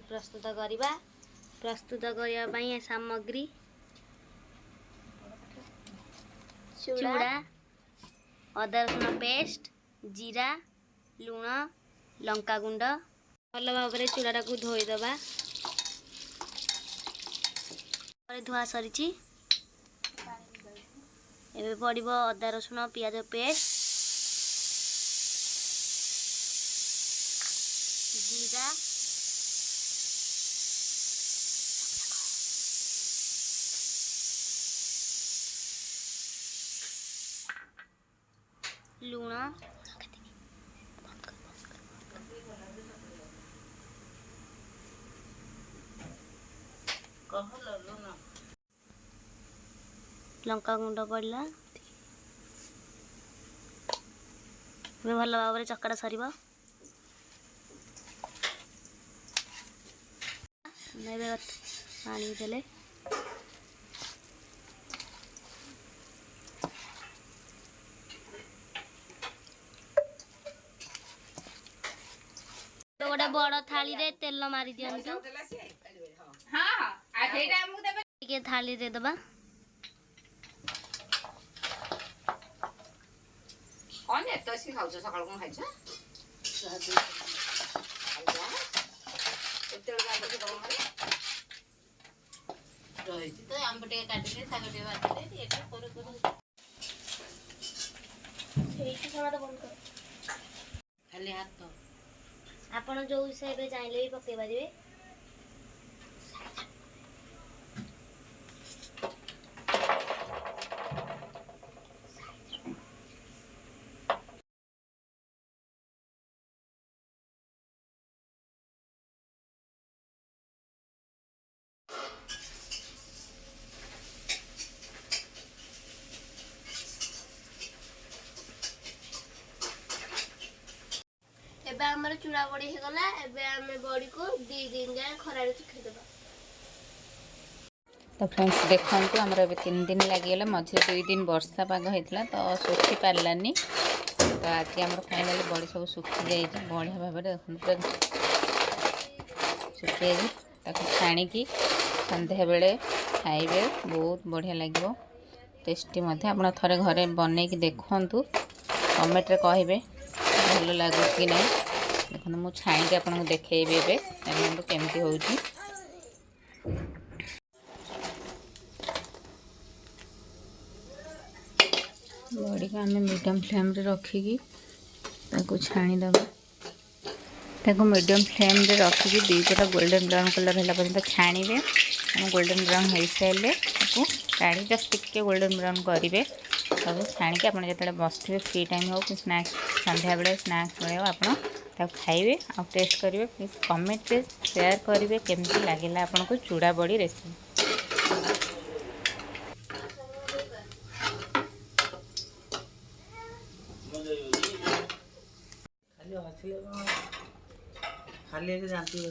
प्रस्तुत करवा। प्रस्तुत करने सामग्री चूड़ा, अदा रसुण पेस्ट, जीरा, लुण, लंका गुंड। भल भाव चूड़ा को धोईदबा। धुआ सरी एबे पड़िबो अदा रसुण पियाज पेस्ट, जीरा, लुण, लंका गुंड पड़ला। भल भाव चकड़ा सर पानी देले गोटे बड़ थाली रे तेल मारी दियंतु। थाली रे दबा कौन है तो सी खाऊ सकाळ कोन खाइछ एते गांठ के कोन मारे रही तो आंबटे काटी दे सागटे बाटी दे एटा करू एठी खाना तो बंद कर खाली हाथ तो आपण जो हिसाब चाहिले भी पके परिवे। एबे हमर चूड़ा बड़ी हे गला। एबे हमें बड़ी को 2 दिन जाए खरारे सुखै देबा। तो फ्रेंड्स देखंतु हमर एबे 3 दिन लागि गेला। मझे 2 दिन वर्षा पाग हेतला तो सुखी पारलानी। तो आज हमर फाइनली बड़ी सब सुखी जाई छै बढ़िया भाबे देखंतु सुखी जाई ताको छाणी की संध्या बेले खाइबे बहुत बढ़िया लागिवो टेस्टी मध्ये। आपण थरे घरे बनै की देखंतु कमेंट रे कहिबे भल लागु कि नहीं। देखो मु छाणी के आपन को देखेबे एबे देखंतु केमती होउची। बड़ी को हमें मीडियम फ्लेम रे रखिकी ताको छाणी दबा। ताको मीडियम फ्लेम रे रखिकी दी पटा गोल्डन ब्राउन कलर होला पर्यंत छाणीबे। हम गोल्डन ब्राउन हो साइले ताको काढी जस्ट टिके गोल्डन ब्राउन करिवे। सब छाणी के अपन जतले बसथिबे फ्री टाइम हो कि स्नैक्स संध्या बेले स्नैक्स बेले अपन ताको खाइबे आ टेस्ट करिवे। प्लीज कमेंट रे शेयर करिवे केमती लागिला आपन को चूड़ा बड़ी रेसिपी। खाली जानती है